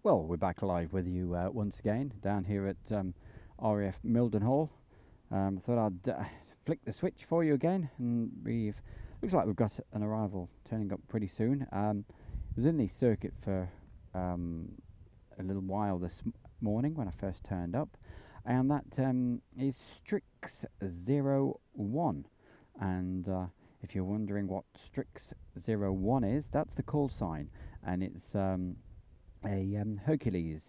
Well, we're back live with you once again down here at RAF Mildenhall. Thought I'd flick the switch for you again, and looks like we've got an arrival turning up pretty soon. Was in the circuit for a little while this morning when I first turned up, and that is Strix 01. And if you're wondering what Strix 01 is, that's the call sign, and it's a Hercules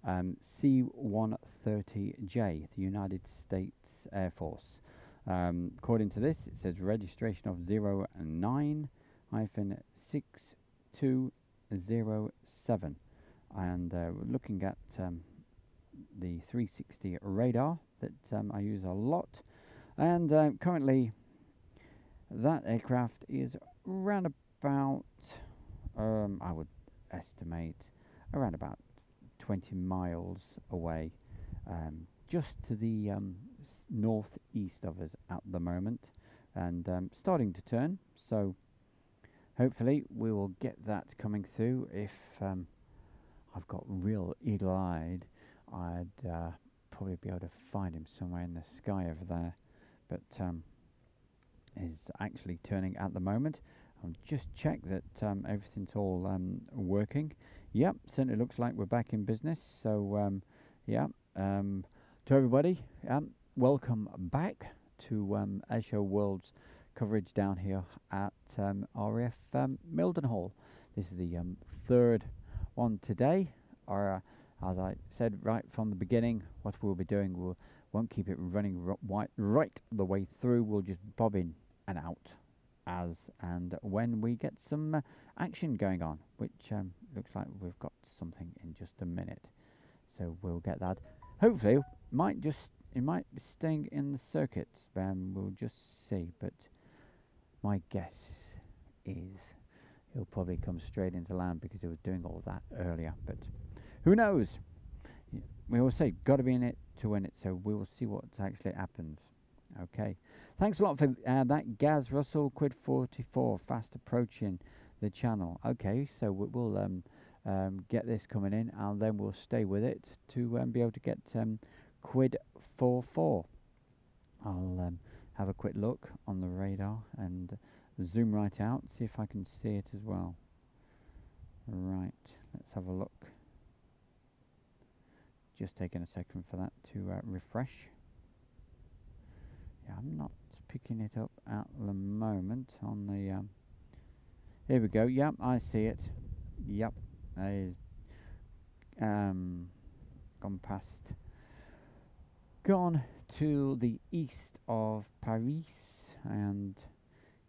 C-130J, the United States Air Force. According to this, it says registration of 09-6207, and we're looking at the 360 radar that I use a lot, and currently that aircraft is around about, I would estimate, around about 20 miles away, just to the northeast of us at the moment, and starting to turn, so hopefully we will get that coming through. If I've got real eagle-eyed, I'd probably be able to find him somewhere in the sky over there, but is actually turning at the moment. I'll just check that everything's all working. Yep, certainly looks like we're back in business. So yeah, to everybody, welcome back to Airshow World's coverage down here at RAF Mildenhall. This is the third one today. As I said right from the beginning, what we'll be doing, we won't keep it running right the way through. We'll just bob in and out as and when we get some action going on, which looks like we've got something in just a minute, so we'll get that. Hopefully it might be staying in the circuit, we'll just see, but my guess is he'll probably come straight into land because he was doing all that earlier, but who knows. We always say got to be in it to win it, so we will see what actually happens. Okay, thanks a lot for that, Gaz Russell, Quid 44, fast approaching the channel. Okay, so we'll get this coming in, and then we'll stay with it to be able to get Quid 44. I'll have a quick look on the radar and zoom right out, see if I can see it as well. Right, let's have a look. Just taking a second for that to refresh. Yeah, I'm not picking it up at the moment on the here we go. Yep, I see it. Yep, that is gone to the east of Paris, and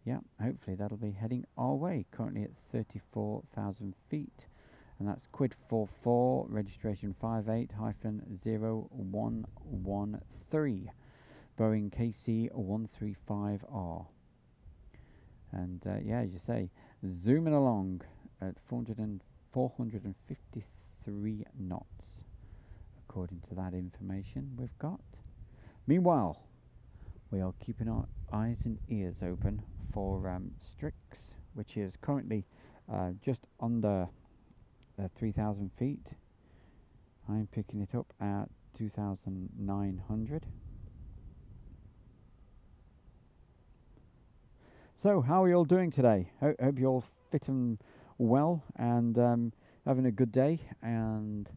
yeah, hopefully that'll be heading our way. Currently at 34,000 feet, and that's Quid 44, registration 58-0113, Boeing KC-135R. And yeah, as you say, zooming along at 453 knots, according to that information we've got. Meanwhile, we are keeping our eyes and ears open for Strix, which is currently just under 3,000 feet. I'm picking it up at 2,900. So, how are you all doing today? Hope you're all fit and well, and having a good day, and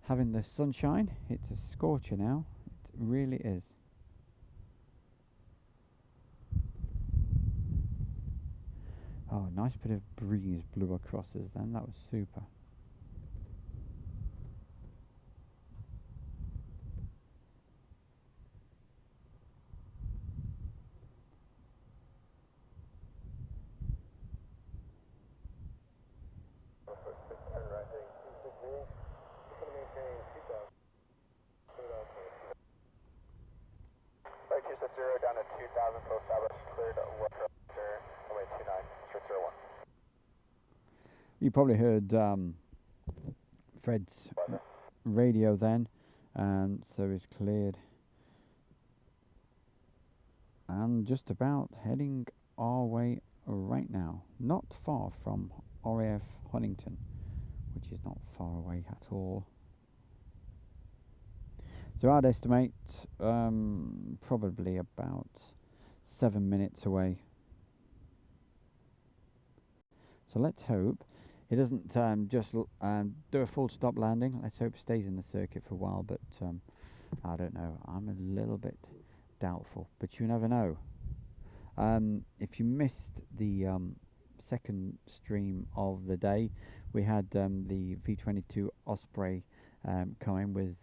having the sunshine. It's a scorcher now. It really is. Oh, nice bit of breeze blew across us then. That was super. Down to 2,000, full established, cleared, runway 29, Strix 01. You probably heard Fred's radio then, and so it's cleared. And just about heading our way right now, not far from RAF Huntington, which is not far away at all. So I'd estimate probably about 7 minutes away. So let's hope it doesn't just do a full stop landing. Let's hope it stays in the circuit for a while, but I don't know. I'm a little bit doubtful, but you never know. If you missed the second stream of the day, we had the V22 Osprey coming with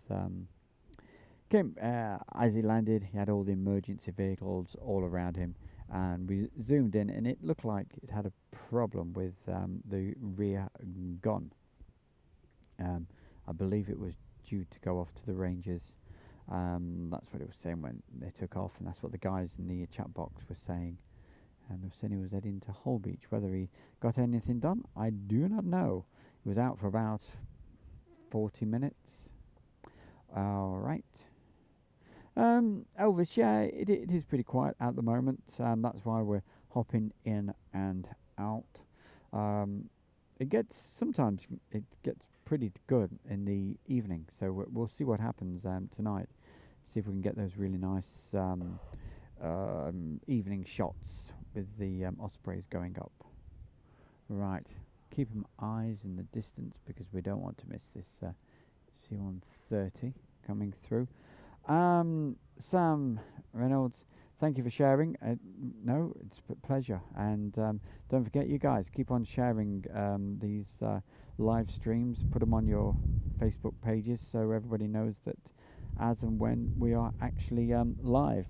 as he landed. He had all the emergency vehicles all around him, and we zoomed in, and it looked like it had a problem with the rear gun. I believe it was due to go off to the Rangers. That's what it was saying when they took off, and that's what the guys in the chat box were saying. And they were saying he was heading to Hull Beach. Whether he got anything done, I do not know. He was out for about 40 minutes. All right. Elvis, yeah, it is pretty quiet at the moment. That's why we're hopping in and out. Sometimes it gets pretty good in the evening, so we'll see what happens tonight. See if we can get those really nice evening shots with the ospreys going up. Right, keep them eyes in the distance because we don't want to miss this C-130 coming through. Sam Reynolds, thank you for sharing. No, it's a pleasure. And don't forget, you guys, keep on sharing these live streams. Put them on your Facebook pages so everybody knows that as and when we are actually live.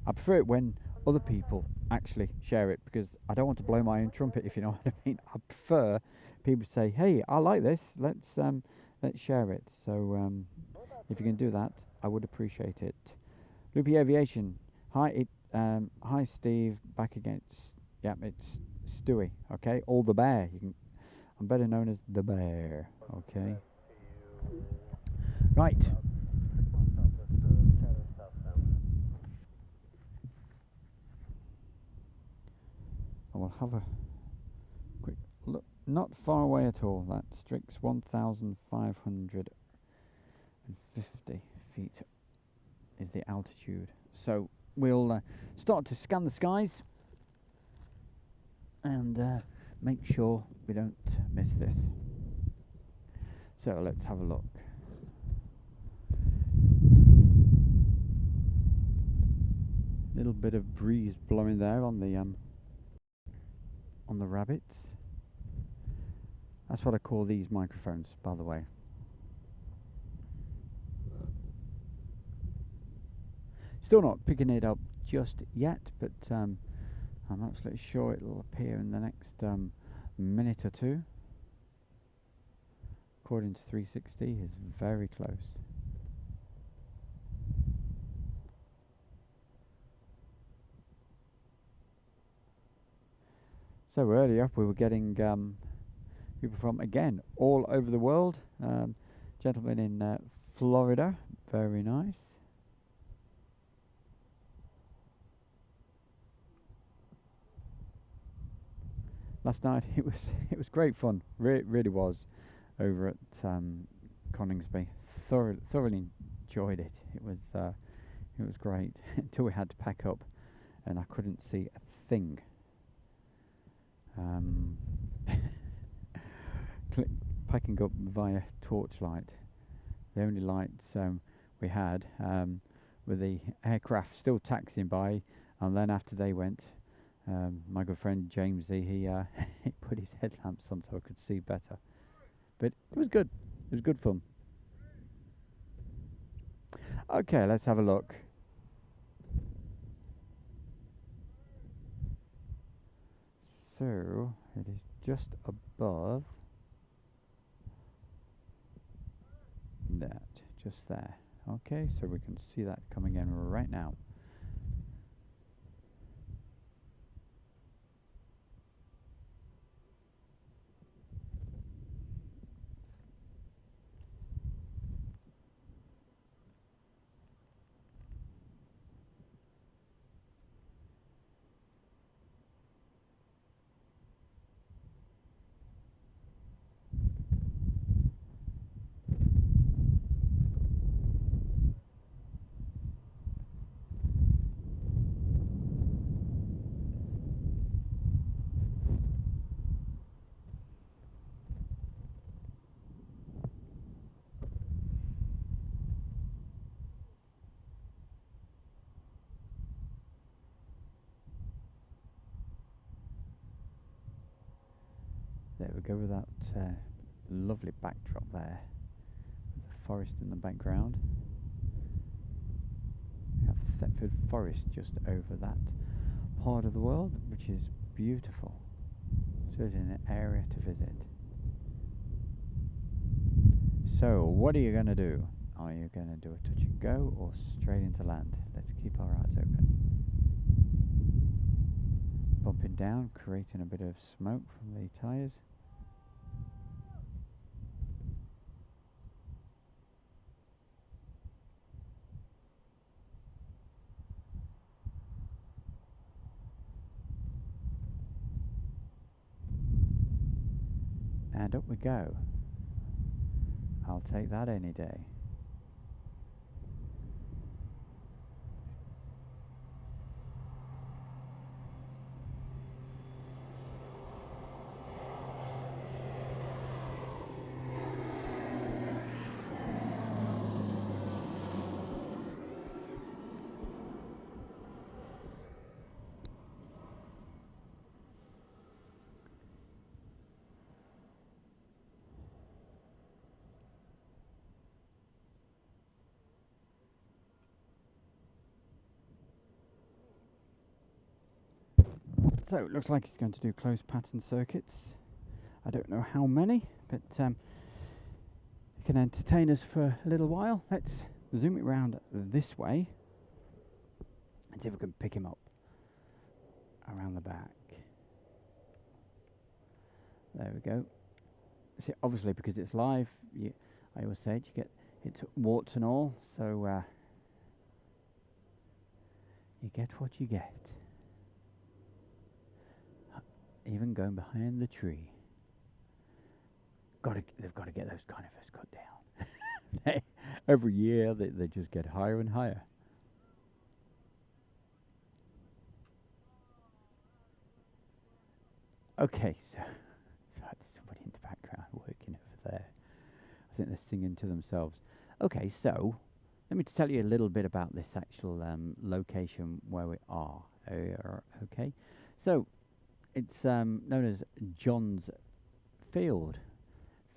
I prefer it when other people actually share it because I don't want to blow my own trumpet, if you know what I mean. I prefer people to say, "Hey, I like this. Let's share it." So if you can do that, I would appreciate it. Loopy Aviation, hi, hi Steve, back against, yeah, it's Stewie, okay, all the bear. I'm better known as the bear, okay. Right. I will have a quick look. Not far away at all. That Strix 1,550 feet is the altitude. So we'll start to scan the skies and make sure we don't miss this. So let's have a look. Little bit of breeze blowing there on the rabbits. That's what I call these microphones, by the way. Still not picking it up just yet, but I'm absolutely sure it'll appear in the next minute or two. According to 360, is very close. So earlier we were getting people from, again, all over the world. Gentleman in Florida, very nice. Last night it was great fun. Really was over at Coningsby. Thoroughly enjoyed it. It was great until we had to pack up, and I couldn't see a thing. Packing up via torchlight. The only lights we had with the aircraft still taxiing by, and then after they went, my good friend James, he put his headlamps on so I could see better. But it was good. It was good fun. Okay, let's have a look. So it is just above that, just there. Okay, so we can see that coming in right now. we go with that lovely backdrop there with the forest in the background. We have Thetford Forest just over that part of the world, which is beautiful. Certainly an area to visit. So, what are you going to do? Are you going to do a touch and go or straight into land? Let's keep our eyes open. Bumping down, creating a bit of smoke from the tyres. And up we go. I'll take that any day. So it looks like it's going to do closed pattern circuits. I don't know how many, but it can entertain us for a little while. Let's zoom it round this way and see if we can pick him up around the back. There we go. See, obviously because it's live, I always say it, you get it's warts and all, so you get what you get. Even going behind the tree. They've got to get those conifers cut down. Every year they just get higher and higher. Okay, so there's somebody in the background working over there. I think they're singing to themselves. Okay, so let me tell you a little bit about this actual location where we are. Okay, so it's known as John's Field,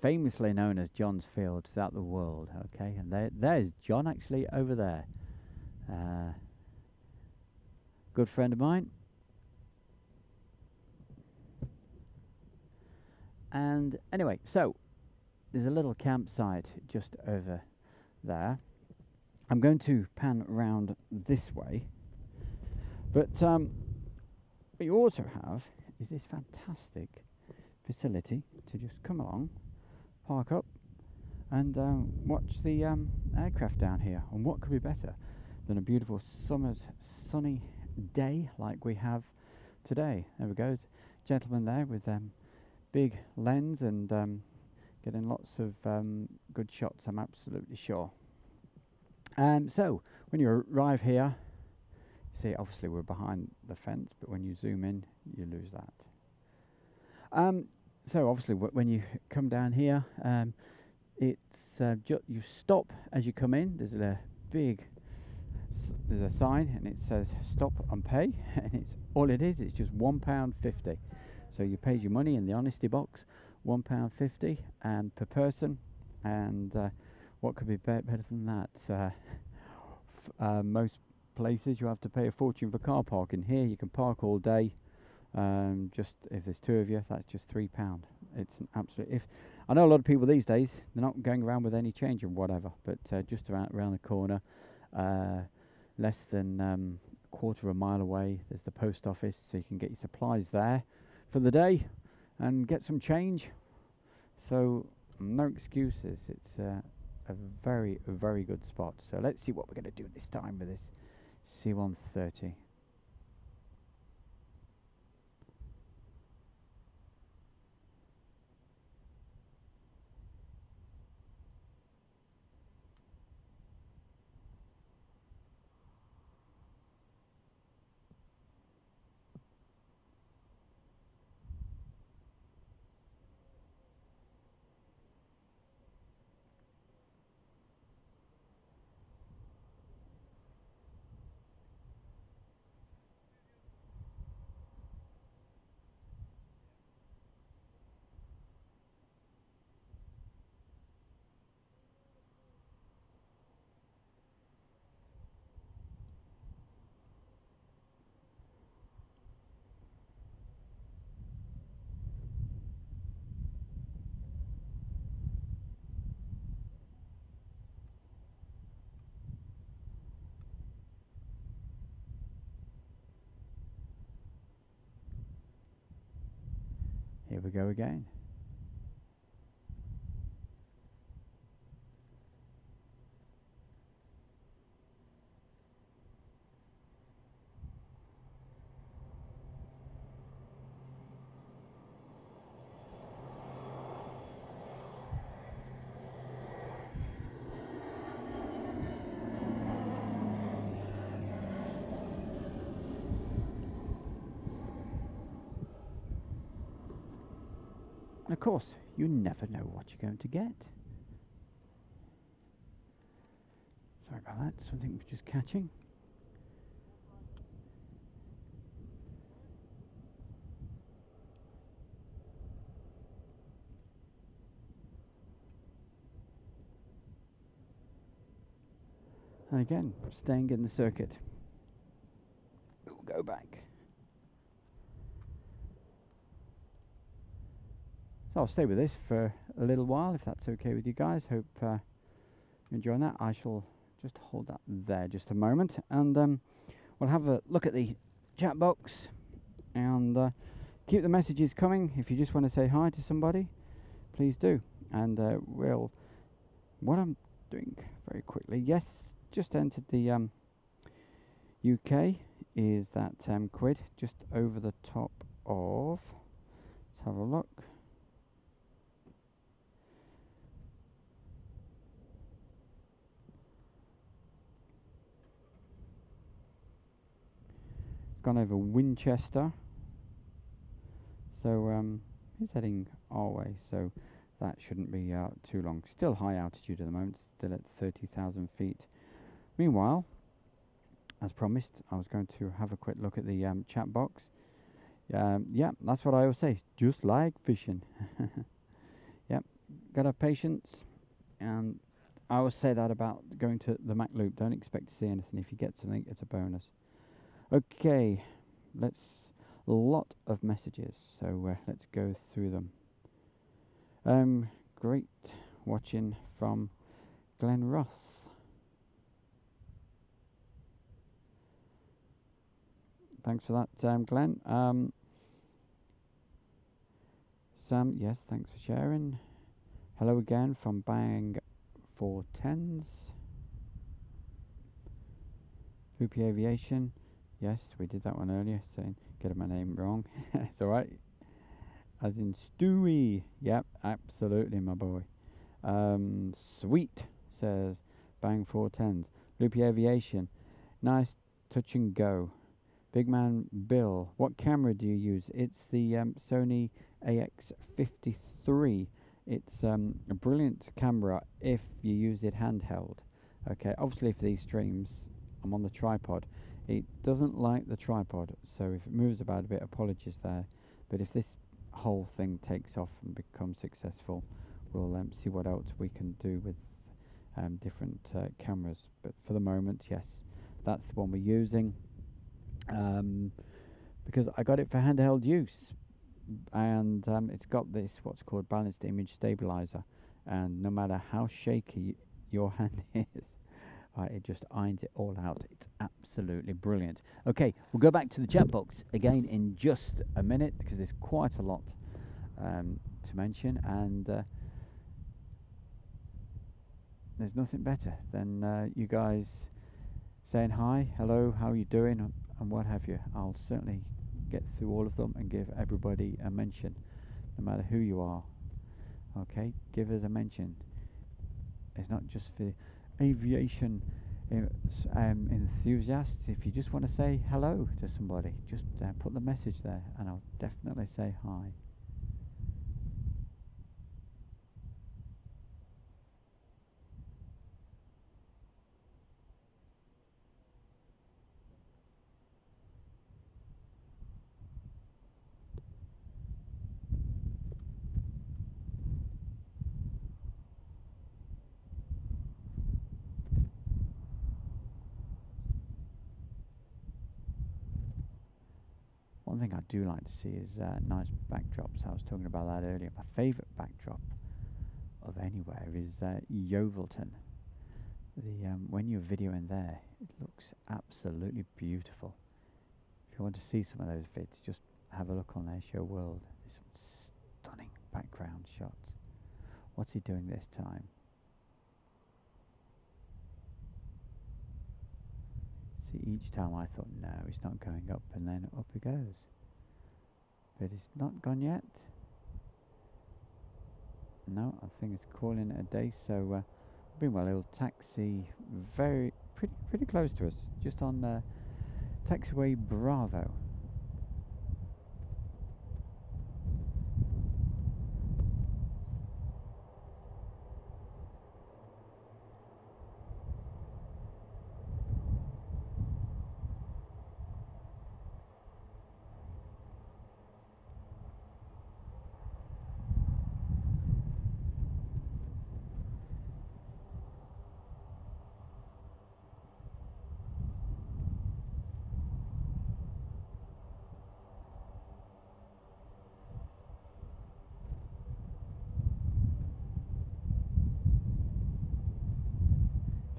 famously known as John's Field throughout the world. Okay, and there's John actually over there. Good friend of mine. And anyway, so there's a little campsite just over there. I'm going to pan around this way, but what you also have is this fantastic facility to just come along, park up, and watch the aircraft down here. And what could be better than a beautiful summer's sunny day like we have today? There we go, gentleman there with big lens and getting lots of good shots, I'm absolutely sure. So when you arrive here, see, obviously we're behind the fence, but when you zoom in, you lose that. So obviously when you come down here, it's you stop as you come in. There's a big there's a sign and it says stop and pay, and it's all it is. It's just £1.50. So you paid your money in the honesty box, £1.50 and per person. And what could be better than that? Most places you have to pay a fortune for car parking. Here you can park all day. Just if there's two of you, that's just £3. It's an absolute. If I know a lot of people these days, they're not going around with any change or whatever, but just around the corner, less than a quarter of a mile away, there's the post office, so you can get your supplies there for the day and get some change. So no excuses. It's a very, very good spot. So let's see what we're going to do this time with this C-130. we go again. And of course, you never know what you're going to get. Sorry about that, something was just catching. And again, staying in the circuit. We'll go back. So I'll stay with this for a little while, if that's okay with you guys. Hope you're enjoying that. I shall just hold that there just a moment, and we'll have a look at the chat box, and keep the messages coming. If you just want to say hi to somebody, please do. And what I'm doing very quickly, yes, just entered the UK, is that quid just over the top of, let's have a look. It's gone over Winchester, so he's heading our way, so that shouldn't be too long. Still high altitude at the moment, still at 30,000 feet. Meanwhile, as promised, I was going to have a quick look at the chat box. Yeah, that's what I always say, just like fishing. Yep, gotta have patience, and I always say that about going to the Mac Loop. Don't expect to see anything. If you get something, it's a bonus. Okay, a lot of messages, so let's go through them. Great watching from Glen Ross. Thanks for that, Glenn. Sam, yes, thanks for sharing. Hello again from Bang 410s. Loopy Aviation, yes, we did that one earlier, saying getting my name wrong. It's alright. As in Stewie. Yep, absolutely, my boy. Sweet, says Bang 410s. Loopy Aviation, nice touch and go. Big Man Bill, what camera do you use? It's the Sony AX53. It's a brilliant camera if you use it handheld. Okay, obviously for these streams, I'm on the tripod. It doesn't like the tripod, so if it moves about a bit, apologies there. But if this whole thing takes off and becomes successful, we'll see what else we can do with different cameras. But for the moment, yes, that's the one we're using. Because I got it for handheld use, and it's got this what's called balanced image stabilizer, and no matter how shaky your hand is, it just irons it all out. It's absolutely brilliant. Okay, we'll go back to the chat box again in just a minute, because there's quite a lot to mention, and there's nothing better than you guys saying hi, hello, how are you doing, and what have you. I'll certainly get through all of them and give everybody a mention, no matter who you are. Okay, give us a mention. It's not just for aviation enthusiasts. If you just want to say hello to somebody, just put the message there, and I'll definitely say hi. One thing I do like to see is nice backdrops. I was talking about that earlier. My favourite backdrop of anywhere is Yeovilton. When you're videoing there, it looks absolutely beautiful. If you want to see some of those vids, just have a look on Airshow World. There's some background shots. What's he doing this time? See, each time I thought, no, he's not going up, and then up he goes. But it's not gone yet. No, I think it's calling it a day. So, meanwhile, he'll taxi pretty close to us, just on taxiway Bravo.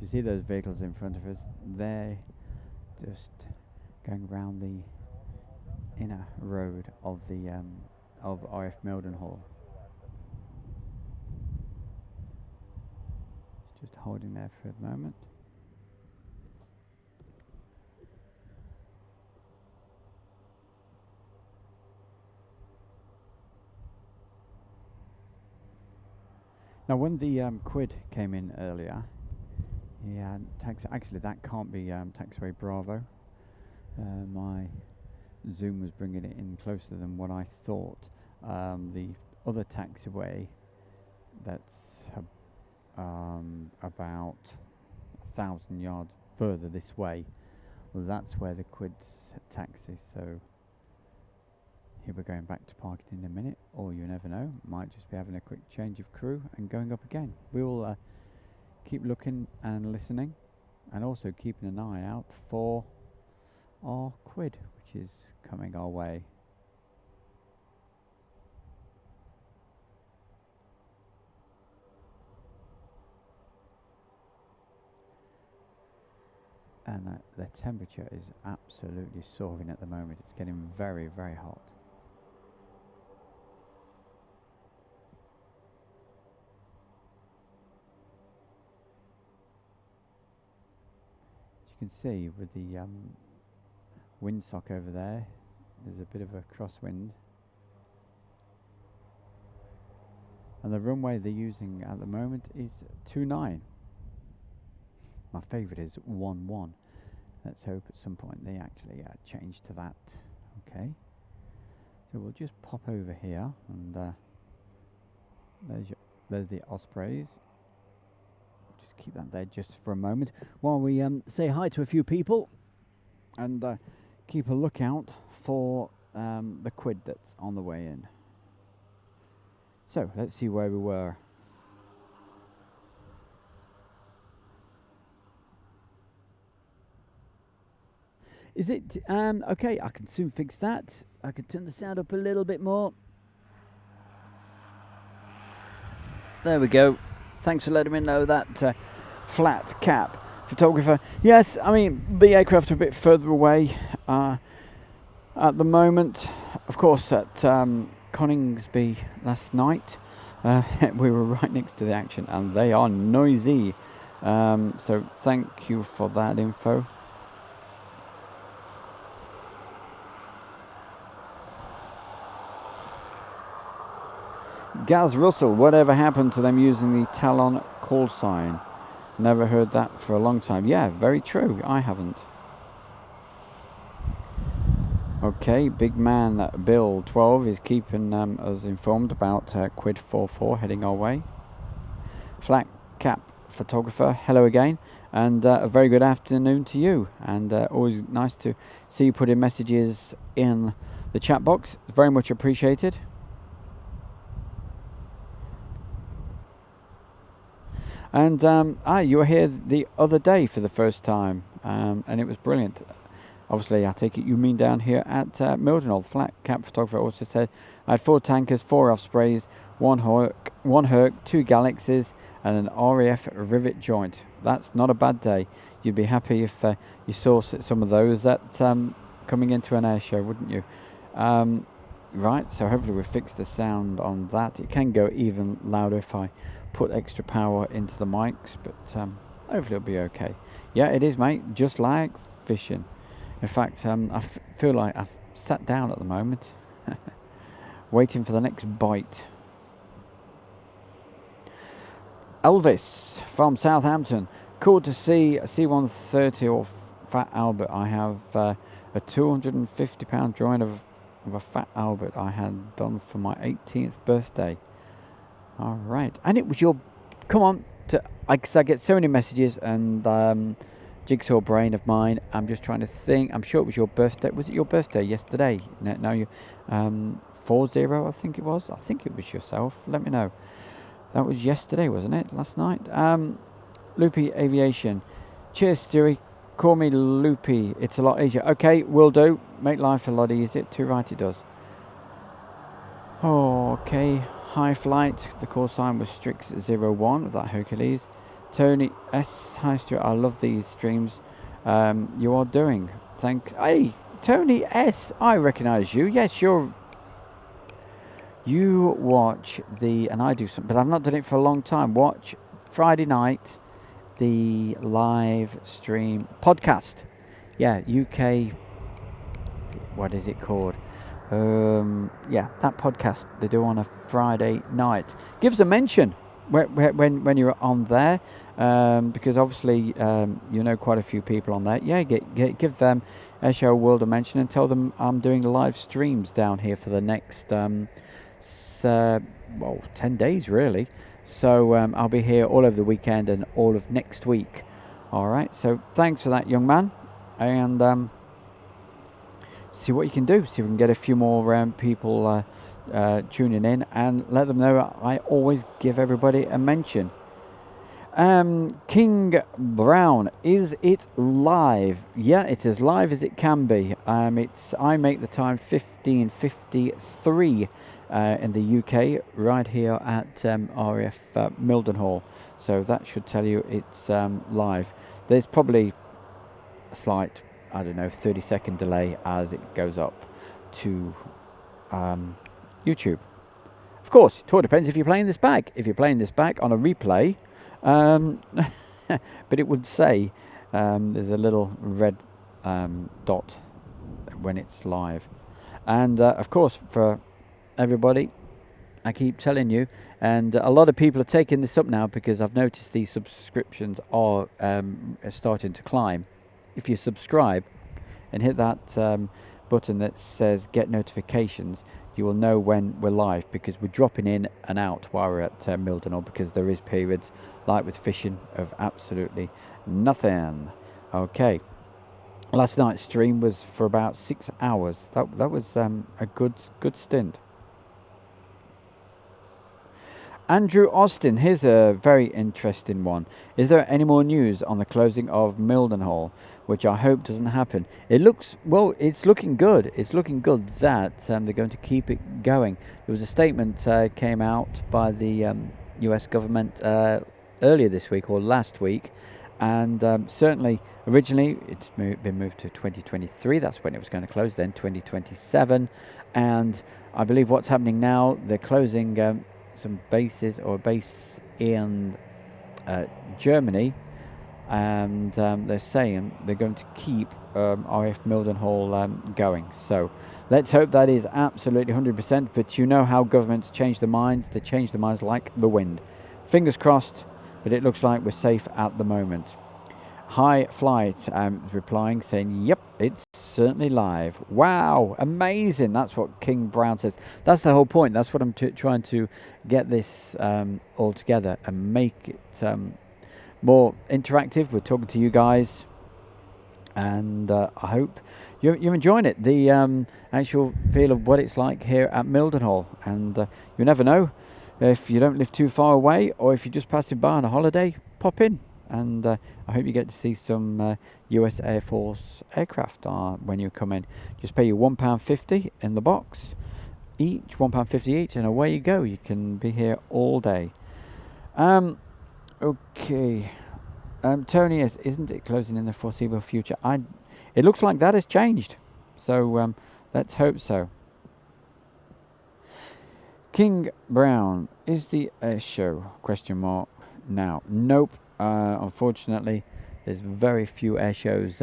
You see those vehicles in front of us? They're just going around the inner road of the of RF Mildenhall. It's just holding there for a moment. Now, when the quid came in earlier, yeah, actually that can't be taxiway Bravo. My zoom was bringing it in closer than what I thought. The other taxiway that's about 1,000 yards further this way, well, that's where the quids taxi. So here we're going back to parking in a minute, or you never know, might just be having a quick change of crew and going up again. We will keep looking and listening, and also keeping an eye out for our quid, which is coming our way. And the temperature is absolutely soaring at the moment. It's getting very, very hot. As you can see with the windsock over there, there's a bit of a crosswind. And the runway they're using at the moment is 29. My favourite is 11. Let's hope at some point they actually change to that. Okay. So we'll just pop over here, and there's the Ospreys. Just keep that there just for a moment while we say hi to a few people and keep a lookout for the quid that's on the way in. So let's see where we were. Is it okay? I can soon fix that. I can turn the sound up a little bit more. There we go. Thanks for letting me know that. Flat cap photographer. Yes, I mean the aircraft are a bit further away at the moment. Of course, at Coningsby last night, we were right next to the action, and they are noisy. So thank you for that info. Gaz Russell, whatever happened to them using the Talon call sign? Never heard that for a long time. Yeah, very true. I haven't. Okay, big man Bill 12 is keeping us informed about Quid 44 heading our way. Flat cap photographer, hello again, and a very good afternoon to you. And always nice to see you put in messages in the chat box. Very much appreciated. And you were here the other day for the first time, and it was brilliant. Obviously, I take it you mean down here at Mildenhall. Flat cap photographer also said, I had 4 tankers, 4 Ospreys, 1 Herc, 2 Galaxies, and an RAF rivet joint. That's not a bad day. You'd be happy if you saw some of those coming into an air show, wouldn't you? right, so hopefully we'll fix the sound on that. It can go even louder if I put extra power into the mics, but hopefully it'll be okay. Yeah, it is, mate, just like fishing. In fact, I feel like I've sat down at the moment, waiting for the next bite. Elvis from Southampton. Cool to see a C-130 or Fat Albert. I have a 250-pound drawing of a Fat Albert I had done for my 18th birthday. All right, and it was your. Come on, because I get so many messages and jigsaw brain of mine. I'm just trying to think. I'm sure it was your birthday. Was it your birthday yesterday? No, you 40. I think it was. I think it was yourself. Let me know. That was yesterday, wasn't it? Last night. Loopy Aviation. Cheers, Stewie. Call me Loopy. It's a lot easier. Okay, will do. Make life a lot easier. Too right it does. Okay. High flight. The call sign was Strix01 of that Hercules. Tony S. Hi, Stuart. I love these streams. You are doing. Thanks. Hey, Tony S. I recognise you. Yes, you're. You watch and I do something, but I've not done it for a long time. Watch Friday night, the live stream podcast. Yeah, UK. What is it called? Yeah, that podcast they do on a Friday night. Give us a mention when you're on there, because obviously you know quite a few people on there. Yeah, give them Airshow World a mention and tell them I'm doing live streams down here for the next 10 days really. So I'll be here all over the weekend and all of next week. All right, so thanks for that, young man, and see what you can do. See if we can get a few more people tuning in, and let them know I always give everybody a mention. King Brown, is it live? Yeah, it's as live as it can be. I make the time 15:53 in the UK, right here at RAF Mildenhall. So that should tell you it's live. There's probably a slight, 30-second delay as it goes up to YouTube. Of course, it all depends if you're playing this back. If you're playing this back on a replay, but it would say there's a little red dot when it's live. And of course, for everybody, I keep telling you, and a lot of people are taking this up now because I've noticed these subscriptions are starting to climb. If you subscribe and hit that button that says get notifications, you will know when we're live, because we're dropping in and out while we're at Mildenhall, because there is periods like with fishing of absolutely nothing. Okay, last night's stream was for about 6 hours. That was a good stint. Andrew Austin, here's a very interesting one. Is there any more news on the closing of Mildenhall, which I hope doesn't happen? It looks, well, it's looking good. It's looking good that they're going to keep it going. There was a statement came out by the US government earlier this week or last week, and certainly originally it's been moved to 2023. That's when it was going to close, then 2027. And I believe what's happening now, they're closing some bases, or a base in Germany, and they're saying they're going to keep RAF Mildenhall going. So let's hope that is absolutely 100%, but you know how governments change their minds. They change their minds like the wind. Fingers crossed, but it looks like we're safe at the moment. High Flight is replying, saying, yep, it's certainly live. Wow, amazing. That's what King Brown says. That's the whole point. That's what I'm trying to get this all together and make it more interactive. We're talking to you guys, and I hope you're enjoying it. The actual feel of what it's like here at Mildenhall. And you never know, if you don't live too far away, or if you're just passing by on a holiday, pop in. And I hope you get to see some US Air Force aircraft when you come in. Just pay you £1.50 in the box each, £1.50 each, and away you go. You can be here all day. Okay. Tony, isn't it closing in the foreseeable future? It looks like that has changed. So let's hope so. King Brown, is the Airshow question mark now? Nope. Unfortunately, there's very few air shows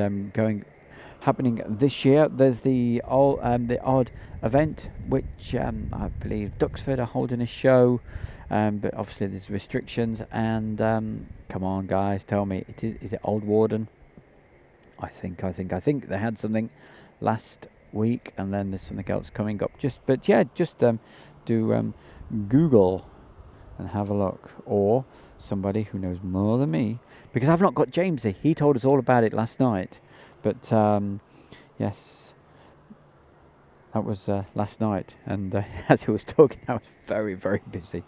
happening this year. There's the odd event, which I believe Duxford are holding a show, but obviously there's restrictions. And come on, guys, tell me, is it Old Warden? I think they had something last week, and then there's something else coming up. Just do Google and have a look, or somebody who knows more than me, because I've not got Jamesy. He told us all about it last night, but yes, that was last night, and as he was talking, I was very, very busy.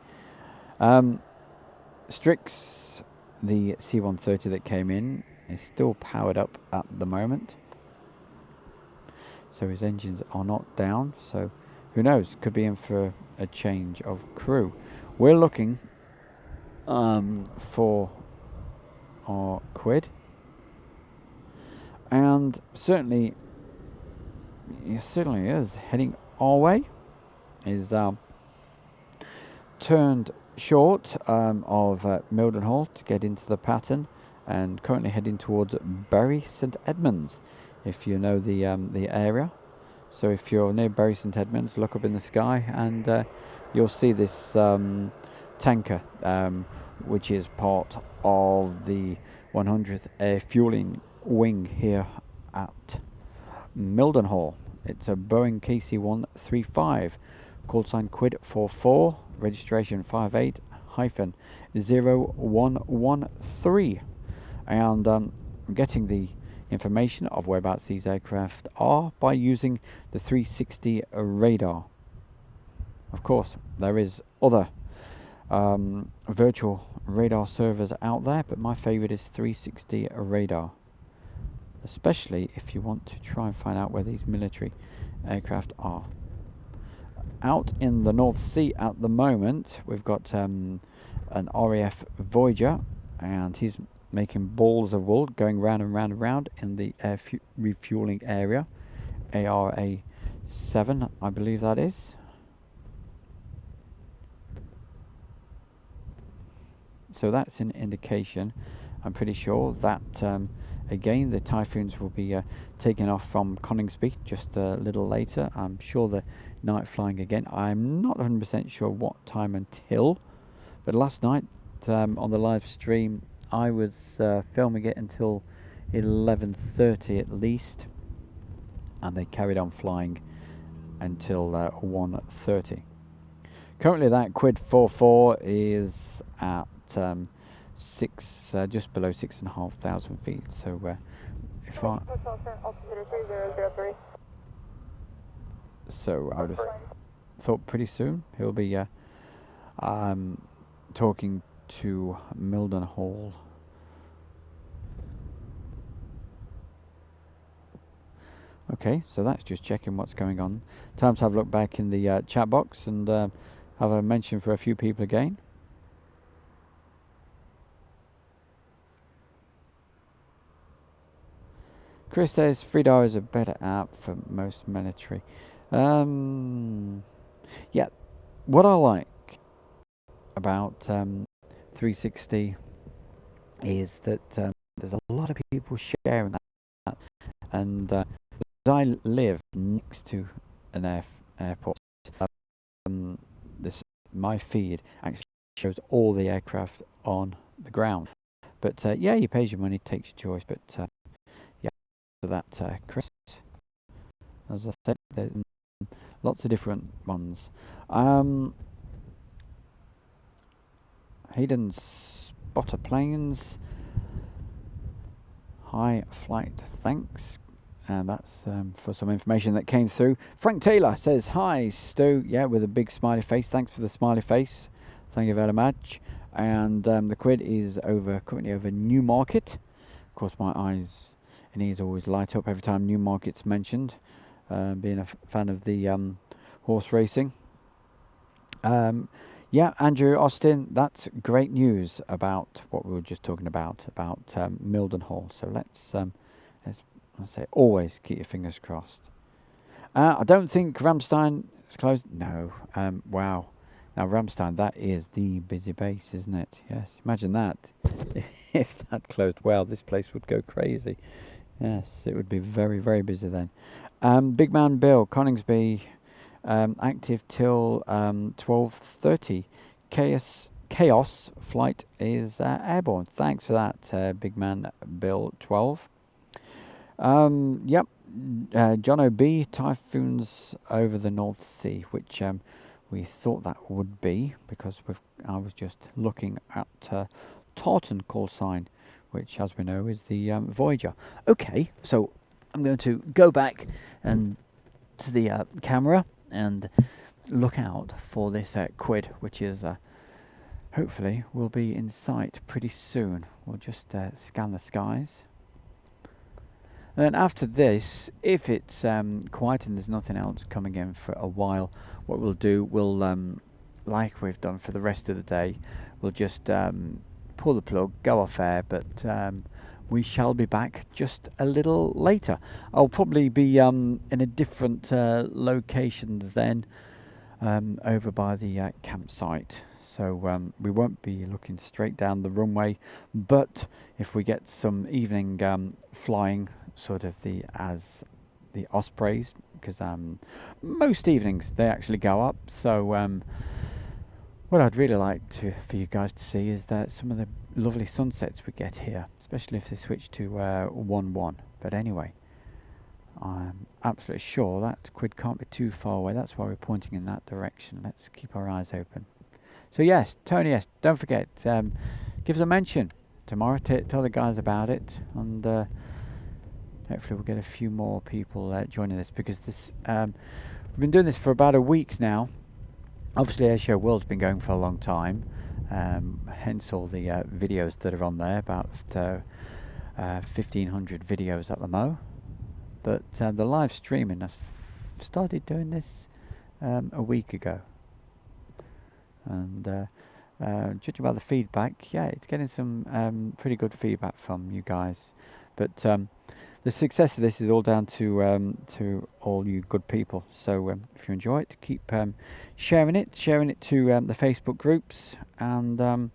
Strix, the C-130 that came in, is still powered up at the moment, so his engines are not down, so who knows, could be in for a change of crew. We're looking for our quid, and certainly is heading our way. Is turned short of Mildenhall to get into the pattern, and currently heading towards Bury St Edmunds, if you know the area. So if you're near Bury St Edmunds, look up in the sky, and you'll see this tanker, which is part of the 100th Air Fueling Wing here at Mildenhall. It's a Boeing KC-135, call sign Quid 44, registration 58-0113, and I'm getting the information of whereabouts these aircraft are by using the 360 radar. Of course, there is other virtual radar servers out there, but my favorite is 360 radar, especially if you want to try and find out where these military aircraft are. Out in the North Sea at the moment, we've got an RAF Voyager, and he's making balls of wool, going round and round and round in the air refueling area. ARA7, I believe that is. So that's an indication. I'm pretty sure that again the Typhoons will be taking off from Coningsby just a little later. I'm sure the night flying again. I'm not 100% sure what time until, but last night on the live stream I was filming it until 11:30 at least, and they carried on flying until 1:30. Currently that Quid 44 is at just below 6,500 feet. So if I would have thought pretty soon he'll be talking to Mildenhall. Okay, so that's just checking what's going on. Time to have a look back in the chat box and have a mention for a few people again. Chris says FreeDAR is a better app for most military. Yeah, what I like about 360 is that there's a lot of people sharing that, and I live next to an airport. My feed actually shows all the aircraft on the ground. But yeah, you pay your money, takes your choice. But yeah, for that, Chris, as I said, there's lots of different ones. Hayden's spotter planes. High flight, thanks. And that's for some information that came through. Frank Taylor says, hi, Stu. Yeah, with a big smiley face. Thanks for the smiley face. Thank you very much. And the Quid is currently over Newmarket. Of course, my eyes and ears always light up every time Newmarket's mentioned, being a fan of the horse racing. Yeah, Andrew Austin, that's great news about what we were just talking about Mildenhall. So let's say always keep your fingers crossed. I don't think Ramstein is closed. No. Wow. Now Ramstein, that is the busy base, isn't it? Yes, imagine that. If that closed, well, this place would go crazy. Yes, it would be very, very busy then. Big Man Bill, Coningsby, active till 12:30. Chaos flight is airborne. Thanks for that, Big Man Bill 12. Yep, John O.B. Typhoons over the North Sea, which we thought that would be because I was just looking at Tartan call sign, which, as we know, is the Voyager. Okay, so I'm going to go back and to the camera and look out for this quid, which is hopefully will be in sight pretty soon. We'll just scan the skies. And then after this, if it's quiet and there's nothing else coming in for a while, what we'll do, we'll, like we've done for the rest of the day, we'll just pull the plug, go off air, but we shall be back just a little later. I'll probably be in a different location then, over by the campsite. So we won't be looking straight down the runway, but if we get some evening flying, sort of the ospreys, because most evenings they actually go up. So what I'd really like for you guys to see is that some of the lovely sunsets we get here, especially if they switch to 1-1. But anyway, I'm absolutely sure that quid can't be too far away. That's why we're pointing in that direction. Let's keep our eyes open. So yes, Tony, yes, don't forget, give us a mention tomorrow. Tell the guys about it, and hopefully we'll get a few more people joining this, because this we've been doing this for about a week now. Obviously Airshow World's been going for a long time, hence all the videos that are on there, about 1,500 videos at the mo. But the live streaming, I've started doing this a week ago, and judging by the feedback, yeah, it's getting some pretty good feedback from you guys. But the success of this is all down to all you good people. So if you enjoy it, keep sharing it to the Facebook groups, and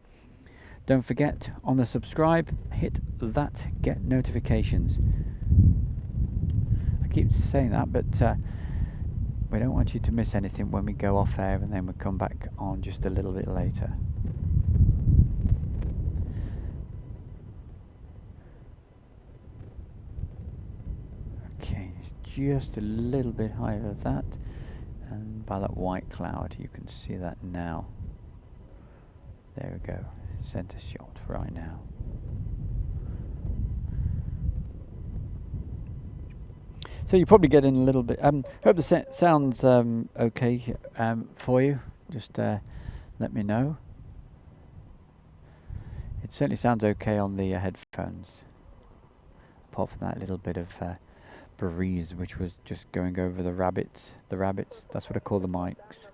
don't forget, on the subscribe, hit that get notifications. I keep saying that, but we don't want you to miss anything when we go off air, and then we come back on just a little bit later. Okay, it's just a little bit higher of that, and by that white cloud you can see that now. There we go, center shot right now. So you're probably getting a little bit. Hope the sounds okay for you. Just let me know. It certainly sounds okay on the headphones, apart from that little bit of breeze which was just going over the rabbits. The rabbits, that's what I call the mics.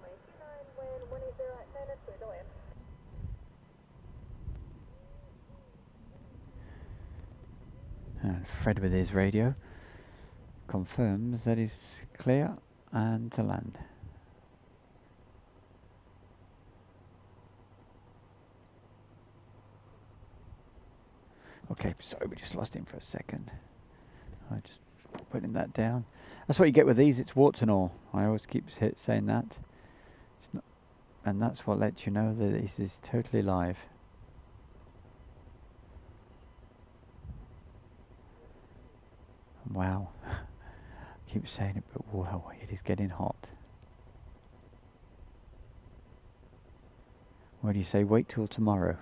And Fred with his radio confirms that it's clear and to land. Okay, sorry, we just lost him for a second. I just putting that down. That's what you get with these. It's warts and all. I always keep saying that. It's not, and that's what lets you know that this is totally live. Wow. I keep saying it, but wow, it is getting hot. What do you say? Wait till tomorrow.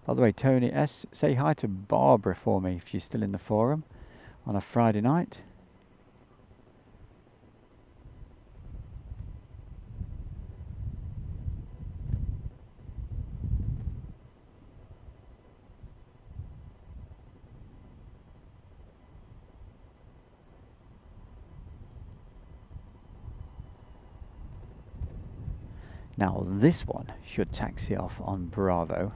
By the way, Tony S, say hi to Barbara for me if she's still in the forum on a Friday night. Now this one should taxi off on Bravo.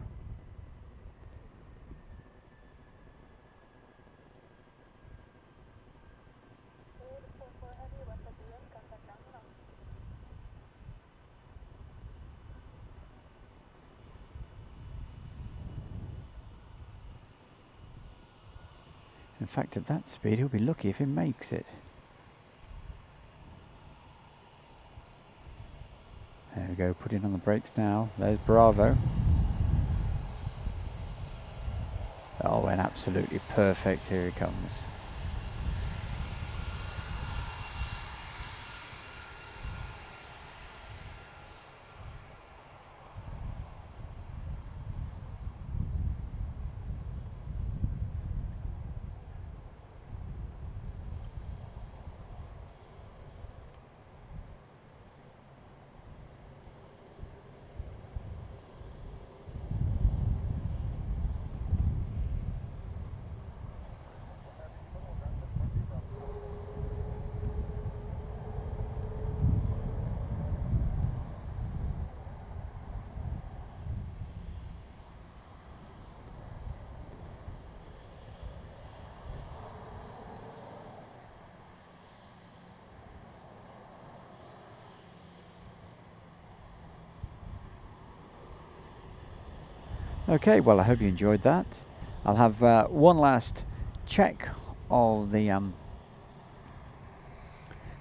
In fact, at that speed, he'll be lucky if he makes it. There we go, putting on the brakes now. There's Bravo. Oh, and absolutely perfect. Here he comes. Okay, well, I hope you enjoyed that. I'll have one last check of the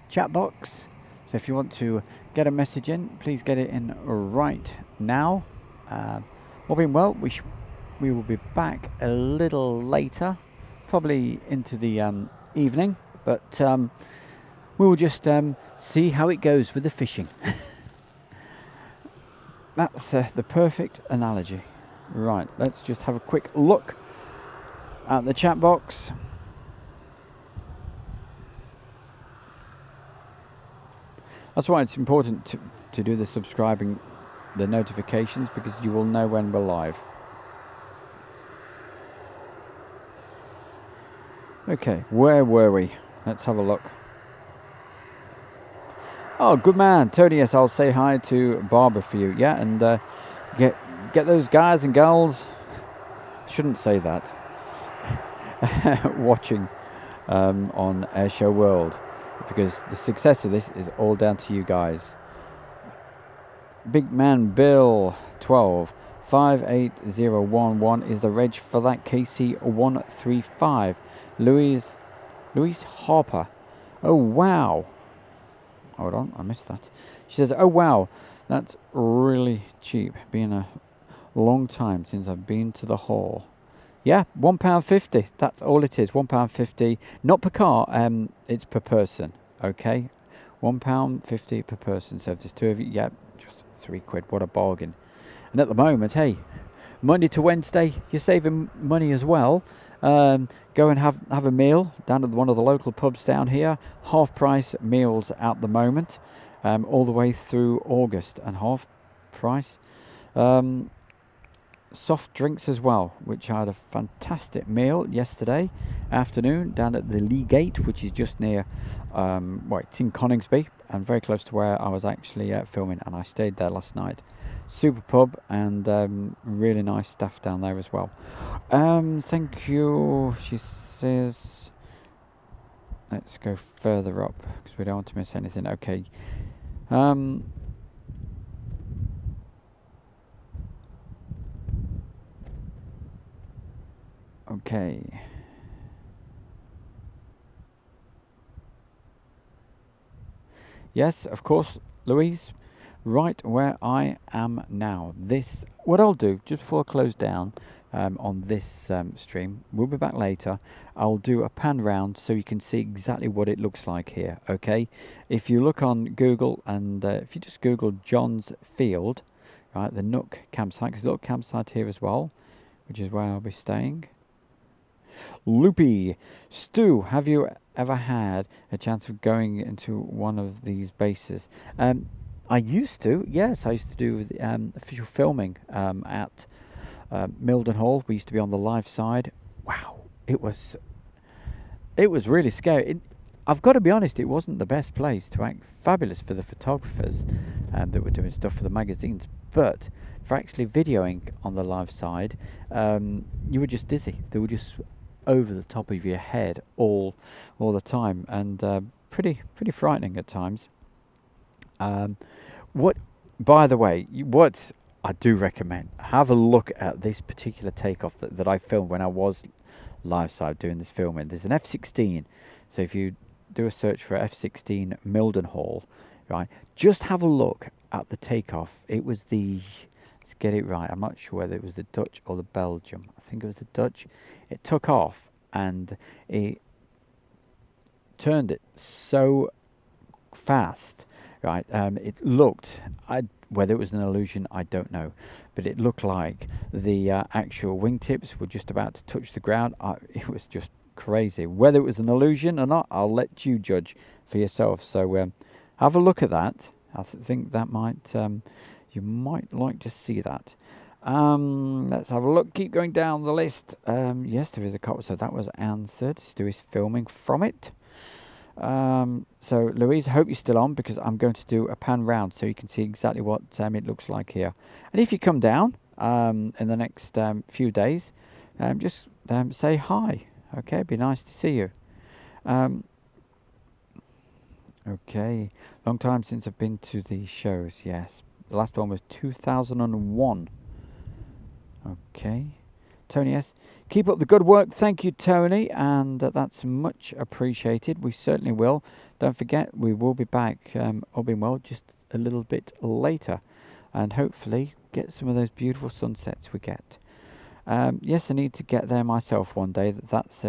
chat box. So if you want to get a message in, please get it in right now. All being well, we will be back a little later, probably into the evening, but we will just see how it goes with the fishing. That's the perfect analogy. Right, let's just have a quick look at the chat box. That's why it's important to do the subscribing, the notifications, because you will know when we're live. Okay, where were we? Let's have a look. Oh, good man, Tony. Yes, I'll say hi to Barbara for you. Yeah, and get those guys and girls. Shouldn't say that. Watching on Airshow World, because the success of this is all down to you guys. Big man Bill 12 58011 is the reg for that KC135. Louise Harper. Oh wow. Hold on, I missed that. She says, oh wow, that's really cheap. Been a long time since I've been to the hall. Yeah, £1.50. That's all it is. £1.50, not per car. It's per person. Okay, £1.50 per person. So if there's two of you, yeah, just £3. What a bargain! And at the moment, hey, Monday to Wednesday, you're saving money as well. Go and have a meal down at one of the local pubs down here. Half price meals at the moment, all the way through August, and half price. Soft drinks as well, which I had a fantastic meal yesterday afternoon down at the Lee Gate, which is just near, it's in Coningsby and very close to where I was actually filming, and I stayed there last night. Super pub, and really nice staff down there as well. Thank you, she says. Let's go further up because we don't want to miss anything. Okay. Okay. Yes, of course, Louise. Right where I am now. What I'll do just before I close down on this stream, we'll be back later. I'll do a pan round so you can see exactly what it looks like here. Okay, if you look on Google, and if you just Google John's Field, right, the Nook campsite, because a little campsite here as well, which is where I'll be staying. Loopy Stu, have you ever had a chance of going into one of these bases? I used to, yes. I used to do official filming at Mildenhall. We used to be on the live side. Wow, it was really scary. I've got to be honest, it wasn't the best place to act. Fabulous for the photographers that were doing stuff for the magazines, but for actually videoing on the live side, you were just dizzy. They were just over the top of your head all the time, and pretty frightening at times. By the way, what I do recommend, have a look at this particular takeoff that I filmed when I was live side doing this filming. There's an F-16, so if you do a search for F-16 Mildenhall, right, just have a look at the takeoff. It was the, let's get it right, I'm not sure whether it was the Dutch or the Belgium. I think it was the Dutch. It took off and it turned it so fast, right? It looked, whether it was an illusion, I don't know, but it looked like the actual wingtips were just about to touch the ground. It was just crazy. Whether it was an illusion or not, I'll let you judge for yourself. So have a look at that. I think that might, you might like to see that. Let's have a look. Keep going down the list. Yes, there is a copy, so that was answered. Stu is filming from it. So Louise, I hope you're still on, because I'm going to do a pan round so you can see exactly what it looks like here. And if you come down in the next few days, just say hi. Okay, it'd be nice to see you. Okay, long time since I've been to these shows. Yes, the last one was 2001. Okay, Tony S. Keep up the good work. Thank you, Tony, and that's much appreciated. We certainly will. Don't forget, we will be back, all being well, just a little bit later, and hopefully get some of those beautiful sunsets we get. Yes, I need to get there myself one day. That's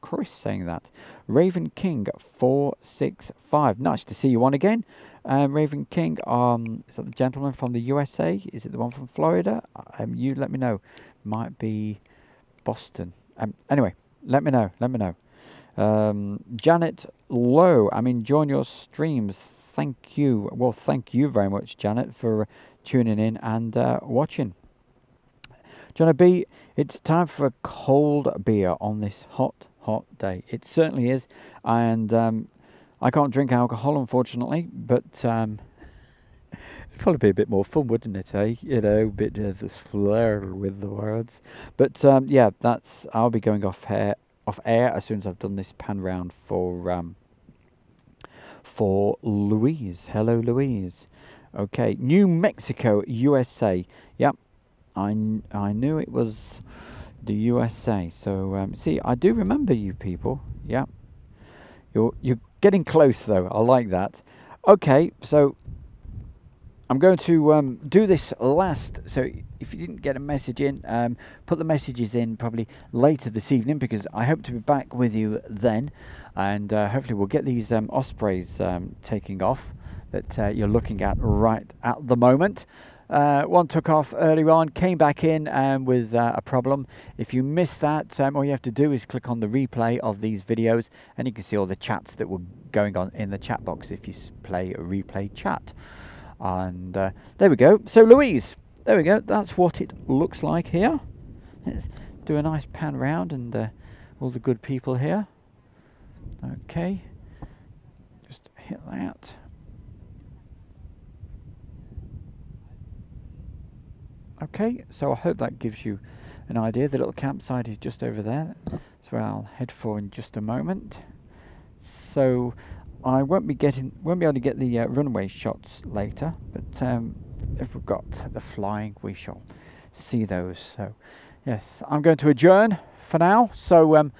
Chris saying that. Raven King 465. Nice to see you on again. Raven King, is that the gentleman from the USA? Is it the one from Florida? You let me know. Might be Boston. Anyway, let me know. Janet Lowe, I'm enjoying your streams. Thank you. Well, thank you very much, Janet, for tuning in and watching. Johnny B, it's time for a cold beer on this hot day. It certainly is, and I can't drink alcohol, unfortunately, but it'd probably be a bit more fun, wouldn't it, eh? You know, a bit of a slur with the words. But yeah, I'll be going off air as soon as I've done this pan round for Louise. Hello, Louise. Okay, New Mexico, USA. Yep. I knew it was the USA. So see, I do remember you people. Yeah, you're getting close though. I like that. Okay, so I'm going to do this last. So if you didn't get a message in, put the messages in probably later this evening, because I hope to be back with you then, and hopefully we'll get these Ospreys taking off that you're looking at right at the moment. One took off earlier on, came back in with a problem. If you missed that, all you have to do is click on the replay of these videos, and you can see all the chats that were going on in the chat box if you play a replay chat. And there we go. So Louise, there we go. That's what it looks like here. Let's do a nice pan round and all the good people here. Okay, just hit that. Okay, so I hope that gives you an idea. The little campsite is just over there. That's where I'll head for in just a moment. So I won't be able to get the runway shots later, but if we've got the flying, we shall see those. So yes, I'm going to adjourn for now. So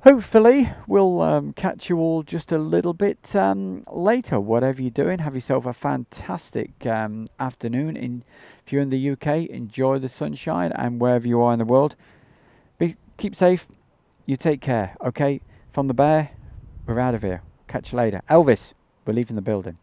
hopefully we'll catch you all just a little bit later. Whatever you're doing, have yourself a fantastic afternoon. If you're in the UK, enjoy the sunshine, and wherever you are in the world, keep safe. You take care. Okay, from the bear, we're out of here. Catch you later. Elvis, we're leaving the building.